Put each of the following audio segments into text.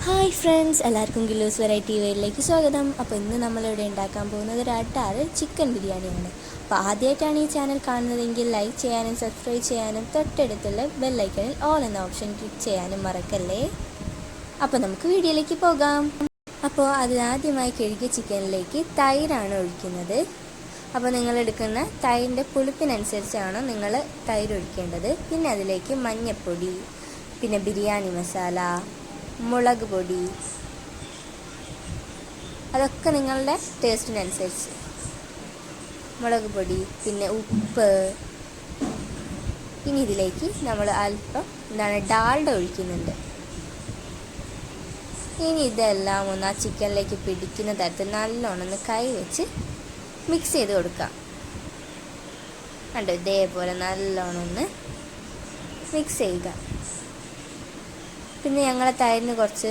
Hi friends, എല്ലാവർക്കും കില്ലൂസ് variety വേയിലേക്ക് സ്വാഗതം. അപ്പോൾ ഇന്ന് നമ്മളിവിടെ ഉണ്ടാക്കാൻ പോകുന്നത് ഒരു അട്ടാറ് ചിക്കൻ ബിരിയാണിയാണ്. അപ്പോൾ ആദ്യമായിട്ടാണ് ഈ ചാനൽ കാണുന്നതെങ്കിൽ ലൈക്ക് ചെയ്യാനും സബ്സ്ക്രൈബ് ചെയ്യാനും തൊട്ടടുത്തുള്ള ബെല്ലൈക്കണിൽ ഓൾ എന്ന ഓപ്ഷൻ ക്ലിക്ക് ചെയ്യാനും മറക്കല്ലേ. അപ്പോൾ നമുക്ക് വീഡിയോയിലേക്ക് പോകാം. അപ്പോൾ അതിനാദ്യമായി കഴുകിയ ചിക്കനിലേക്ക് തൈരാണ് ഒഴിക്കുന്നത്. അപ്പോൾ നിങ്ങൾ എടുക്കുന്ന തൈരിൻ്റെ പുളിപ്പിനനുസരിച്ചാണ് നിങ്ങൾ തൈര് ഒഴിക്കേണ്ടത്. പിന്നെ അതിലേക്ക് മഞ്ഞൾപ്പൊടി, പിന്നെ ബിരിയാണി മസാല, മുളക് പൊടി, അതൊക്കെ നിങ്ങളുടെ ടേസ്റ്റിനനുസരിച്ച്. മുളക് പൊടി, പിന്നെ ഉപ്പ്. ഇനി ഇതിലേക്ക് നമ്മൾ അല്പം ഡാൽഡ ഒഴിക്കുന്നുണ്ട്. ഇനി ഇതെല്ലാം ഒന്ന് ആ ചിക്കനിലേക്ക് പിടിക്കുന്ന തരത്തിൽ നല്ലോണം ഒന്ന് കൈ വെച്ച് മിക്സ് ചെയ്ത് കൊടുക്കാം. കണ്ടോ, ഇതേപോലെ നല്ലോണം ഒന്ന് മിക്സ് ചെയ്യുക. പിന്നെ ഞങ്ങളെ തൈരിന് കുറച്ച്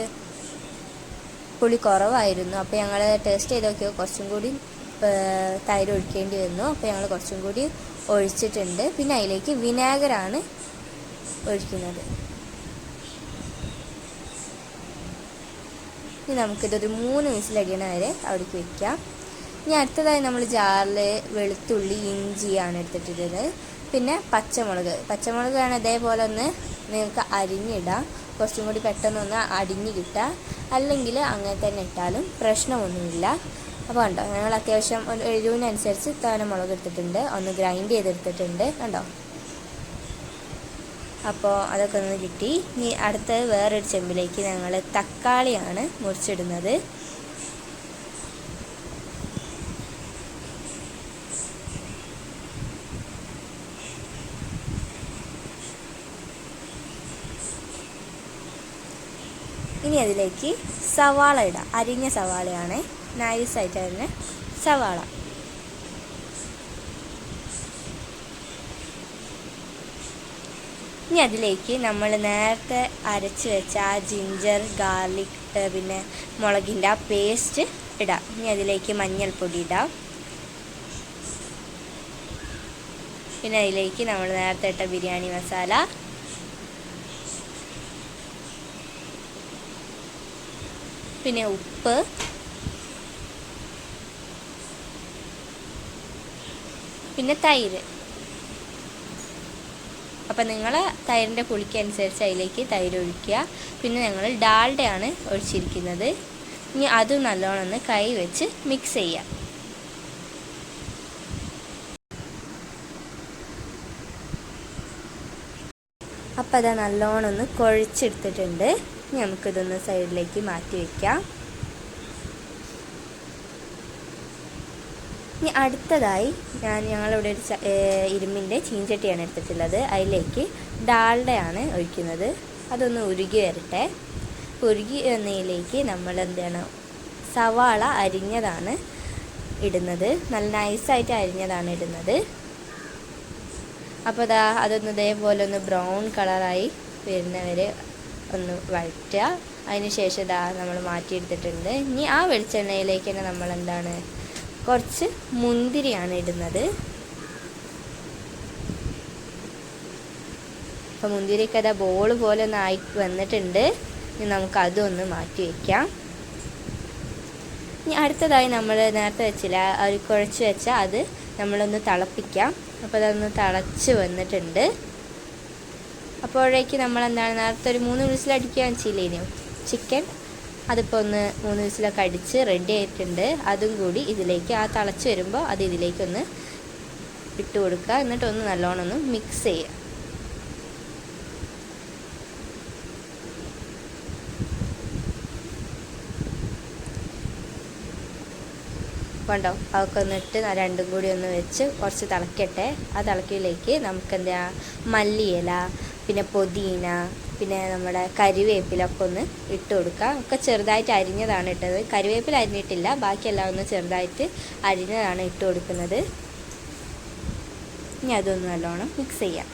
പുളി കുറവായിരുന്നു. അപ്പോൾ ഞങ്ങൾ ടേസ്റ്റ് ചെയ്ത് നോക്കിയോ കുറച്ചും കൂടി തൈര് ഒഴിക്കേണ്ടി വന്നു. അപ്പോൾ ഞങ്ങൾ കുറച്ചും കൂടി ഒഴിച്ചിട്ടുണ്ട്. പിന്നെ അതിലേക്ക് വിനാഗിറാണ് ഒഴിക്കുന്നത്. ഇനി നമുക്കിതൊരു 3 വിസിലടിയണ വരെ അവിടേക്ക് വയ്ക്കാം. ഇനി അടുത്തതായി നമ്മൾ ജാറിൽ വെളുത്തുള്ളി, ഇഞ്ചിയാണ് എടുത്തിട്ടുള്ളത്. പിന്നെ പച്ചമുളകാണ് ഇതേപോലെ ഒന്ന് നിങ്ങൾക്ക് അരിഞ്ഞിടാം. കുറച്ചും കൂടി പെട്ടെന്നൊന്ന് അടിഞ്ഞ് കിട്ടുക. അല്ലെങ്കിൽ അങ്ങനെ തന്നെ ഇട്ടാലും പ്രശ്നമൊന്നുമില്ല. അപ്പോൾ കണ്ടോ, ഞങ്ങൾ അത്യാവശ്യം ഒരു എരിവിനനുസരിച്ച് തോനെ മുളക് എടുത്തിട്ടുണ്ട്. ഒന്ന് ഗ്രൈൻഡ് ചെയ്തെടുത്തിട്ടുണ്ട്. കണ്ടോ, അപ്പോൾ അതൊക്കെ ഒന്ന് കിട്ടി. ഇനി അടുത്തത് വേറൊരു ചെമ്പിലേക്ക് ഞങ്ങൾ തക്കാളിയാണ് മുറിച്ചിടുന്നത്. ഇനി അതിലേക്ക് സവാള ഇടാം. അരിഞ്ഞ സവാളയാണ്, നൈസായിട്ട് അരിഞ്ഞ സവാള. ഇനി അതിലേക്ക് നമ്മൾ നേരത്തെ അരച്ച് വെച്ച ആ ജിഞ്ചർ, ഗാർലിക്, പിന്നെ മുളകിൻ്റെ ആ പേസ്റ്റ് ഇടാം. ഇനി അതിലേക്ക് മഞ്ഞൾപ്പൊടി ഇടാം. പിന്നെ അതിലേക്ക് നമ്മൾ നേരത്തെ ഇട്ട ബിരിയാണി മസാല, പിന്നെ ഉപ്പ്, പിന്നെ തൈര്. അപ്പം നിങ്ങൾ തൈരിൻ്റെ പുളിക്കനുസരിച്ച് അതിലേക്ക് തൈര് ഒഴിക്കുക. പിന്നെ ഞങ്ങൾ ഡാൽഡയാണ് ഒഴിച്ചിരിക്കുന്നത്. ഇനി അതും നല്ലോണം ഒന്ന് കൈ വെച്ച് മിക്സ് ചെയ്യാം. അപ്പം അത് നല്ലോണം ഒന്ന് കുഴച്ചെടുത്തിട്ടുണ്ട്. ഇനി നമുക്കിതൊന്ന് സൈഡിലേക്ക് മാറ്റി വയ്ക്കാം. ഇനി അടുത്തതായി ഞങ്ങളിവിടെ ഒരു ഇരുമ്പിൻ്റെ ചീഞ്ചട്ടിയാണ് എടുത്തിട്ടുള്ളത്. അതിലേക്ക് ഡാൽഡയാണ് ഒഴിക്കുന്നത്. അതൊന്ന് ഉരുകി വരട്ടെ. ഉരുകി വന്നതിലേക്ക് നമ്മൾ എന്താണ് സവാള അരിഞ്ഞതാണ് ഇടുന്നത്. നല്ല നൈസായിട്ട് അരിഞ്ഞതാണ് ഇടുന്നത്. അപ്പോൾ അതൊന്ന് ഇതേപോലെ ഒന്ന് ബ്രൗൺ കളറായി വരുന്നവരെ ഒന്ന് വഴറ്റുക. അതിന് ശേഷം നമ്മൾ മാറ്റിയെടുത്തിട്ടുണ്ട്. ഇനി ആ വെളിച്ചെണ്ണയിലേക്ക് തന്നെ നമ്മൾ എന്താണ് കുറച്ച് മുന്തിരിയാണ് ഇടുന്നത്. അപ്പോൾ മുന്തിരിയൊക്കെ ബോൾ പോലെ ഒന്ന് ആയി വന്നിട്ടുണ്ട്. ഇനി നമുക്ക് അതൊന്ന് മാറ്റി വയ്ക്കാം. ഇനി അടുത്തതായി നമ്മൾ നേരത്തെ വെച്ചില്ല, ഒരു കുഴച്ച് വെച്ചാൽ അത് നമ്മളൊന്ന് തിളപ്പിക്കാം. അപ്പോൾ അതൊന്ന് തിളച്ച് വന്നിട്ടുണ്ട്. അപ്പോഴേക്ക് നമ്മൾ എന്താണ് നേരത്തെ ഒരു 3 വിസിലടിക്കാൻ വെച്ചില്ലേനു ചിക്കൻ, അതിപ്പോൾ ഒന്ന് 3 വിസിലൊക്കെ അടിച്ച് റെഡി ആയിട്ടുണ്ട്. അതും കൂടി ഇതിലേക്ക് ആ തിളച്ച് വരുമ്പോൾ അത് ഇതിലേക്കൊന്ന് ഇട്ട് കൊടുക്കുക. എന്നിട്ടൊന്ന് നല്ലോണം ഒന്ന് മിക്സ് ചെയ്യുക. കണ്ടോ, അതൊക്കെ ഒന്നിട്ട് രണ്ടും കൂടി ഒന്ന് വെച്ച് കുറച്ച് തിളക്കട്ടെ. ആ തിളക്കിലേക്ക് നമുക്ക് എന്താ മല്ലിയില, പിന്നെ പുതിന, പിന്നെ നമ്മുടെ കരിവേപ്പിലൊക്കെ ഒന്ന് ഇട്ട് കൊടുക്കുക. ഒക്കെ ചെറുതായിട്ട് അരിഞ്ഞതാണ് ഇട്ടത്. കരിവേപ്പില അരിഞ്ഞിട്ടില്ല, ബാക്കിയെല്ലാം ഒന്ന് ചെറുതായിട്ട് അരിഞ്ഞതാണ് ഇട്ട് കൊടുക്കുന്നത്. ഇനി അതൊന്ന് നല്ലോണം മിക്സ് ചെയ്യാം.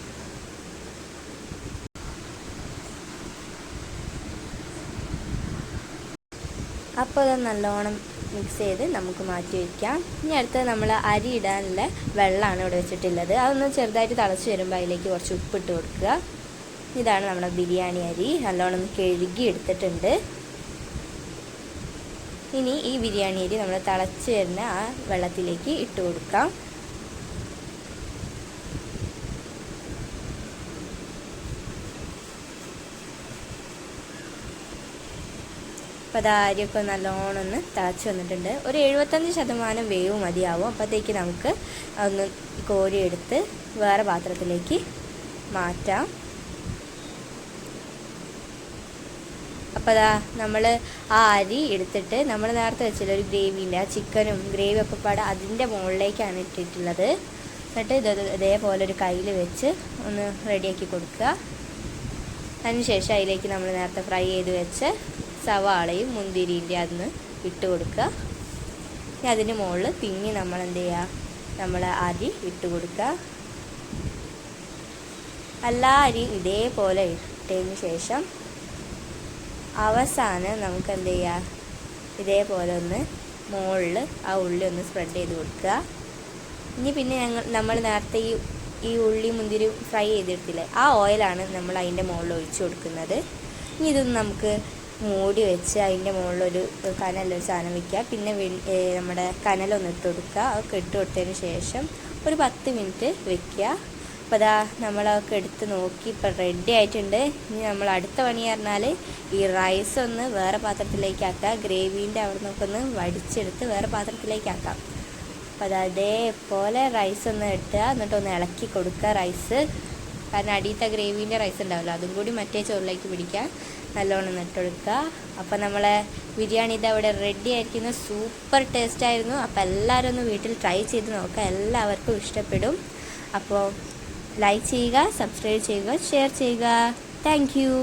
അപ്പോൾ അത് നല്ലോണം മിക്സ് ചെയ്ത് നമുക്ക് മാറ്റി വയ്ക്കാം. ഇനി അടുത്തത് നമ്മൾ അരി ഇടാനുള്ള വെള്ളമാണ് ഇവിടെ വെച്ചിട്ടുള്ളത്. അതൊന്ന് ചെറുതായിട്ട് തിളച്ച് വരുമ്പോൾ അതിലേക്ക് കുറച്ച് ഉപ്പിട്ട് കൊടുക്കുക. ഇതാണ് നമ്മുടെ ബിരിയാണി അരി. നല്ലോണം കഴുകി എടുത്തിട്ടുണ്ട്. ഇനി ഈ ബിരിയാണി അരി നമ്മൾ തിളച്ച് വരുന്ന ആ വെള്ളത്തിലേക്ക് ഇട്ട് കൊടുക്കാം. അപ്പോൾ അത് അരിയൊക്കെ നല്ലോണം ഒന്ന് തിളച്ച് വന്നിട്ടുണ്ട്. ഒരു 75% വേവ് മതിയാവും. അപ്പോഴത്തേക്ക് നമുക്ക് ഒന്ന് കോരിയെടുത്ത് വേറെ പാത്രത്തിലേക്ക് മാറ്റാം. അപ്പോൾ അതാ നമ്മൾ ആ അരി എടുത്തിട്ട് നമ്മൾ നേരത്തെ വെച്ചില്ല ഒരു ഗ്രേവിൻ്റെ ആ ചിക്കനും ഗ്രേവിയൊക്കെ പാടെ അതിൻ്റെ മുകളിലേക്കാണ് ഇട്ടിട്ടുള്ളത്. എന്നിട്ട് ഇതേപോലെ ഒരു കയ്യിൽ വെച്ച് ഒന്ന് റെഡിയാക്കി കൊടുക്കുക. അതിനുശേഷം അതിലേക്ക് നമ്മൾ നേരത്തെ ഫ്രൈ ചെയ്ത് വെച്ച് സവാളയും മുന്തിരിൻ്റെ അതിന് ഇട്ട് കൊടുക്കുക. ഇനി അതിന് മുകളിൽ പിന്നെ നമ്മൾ എന്ത് ചെയ്യുക, നമ്മൾ അരി ഇട്ട് കൊടുക്കുക. എല്ലാ അരി ഇതേപോലെ ഇട്ടതിന് ശേഷം അവസാനം നമുക്ക് എന്ത് ചെയ്യുക, ഇതേപോലെ ഒന്ന് മുകളിൽ ആ ഉള്ളി ഒന്ന് സ്പ്രെഡ് ചെയ്ത് കൊടുക്കുക. ഇനി പിന്നെ നമ്മൾ നേരത്തെ ഈ ഉള്ളി മുന്തിരി ഫ്രൈ ചെയ്തെടുത്തില്ലേ, ആ ഓയിലാണ് നമ്മൾ അതിൻ്റെ മുകളിൽ ഒഴിച്ചു കൊടുക്കുന്നത്. ഇനി ഇതൊന്ന് നമുക്ക് മൂടി വെച്ച് അതിൻ്റെ മുകളിലൊരു കനലൊരു സാധനം വയ്ക്കുക. പിന്നെ നമ്മുടെ കനലൊന്ന് ഇട്ട് കൊടുക്കുക. അതൊക്കെ ഇട്ട് കൊടുത്തതിന് ശേഷം ഒരു 10 മിനിറ്റ് വെക്കുക. അപ്പോൾ അതാ നമ്മളതൊക്കെ എടുത്ത് നോക്കി ഇപ്പോൾ റെഡി ആയിട്ടുണ്ട്. ഇനി നമ്മൾ അടുത്ത പണി പറഞ്ഞാൽ ഈ റൈസ് ഒന്ന് വേറെ പാത്രത്തിലേക്ക് ആക്കുക. ഗ്രേവീൻ്റെ അവിടെ നിന്നൊക്കെ ഒന്ന് വടിച്ചെടുത്ത് വേറെ പാത്രത്തിലേക്ക് ആക്കാം. അപ്പോൾ അത് അതേപോലെ റൈസ് ഒന്ന് ഇട്ടുക, എന്നിട്ടൊന്ന് ഇളക്കി കൊടുക്കുക റൈസ്. കാരണം അടിയത്തെ ഗ്രേവീൻ്റെ റൈസ് ഉണ്ടാവില്ല, അതും കൂടി മറ്റേ ചോറിലേക്ക് പിടിക്കുക. നല്ലോണം ഇട്ടെടുക്കുക. അപ്പോൾ നമ്മളെ ബിരിയാണി ഇതവിടെ റെഡി ആയിരിക്കുന്നു. സൂപ്പർ ടേസ്റ്റായിരുന്നു. അപ്പോൾ എല്ലാവരും ഒന്ന് വീട്ടിൽ ട്രൈ ചെയ്ത് നോക്കുക, എല്ലാവർക്കും ഇഷ്ടപ്പെടും. അപ്പോൾ ലൈക്ക് ചെയ്യുക, സബ്സ്ക്രൈബ് ചെയ്യുക, ഷെയർ ചെയ്യുക. Thank you.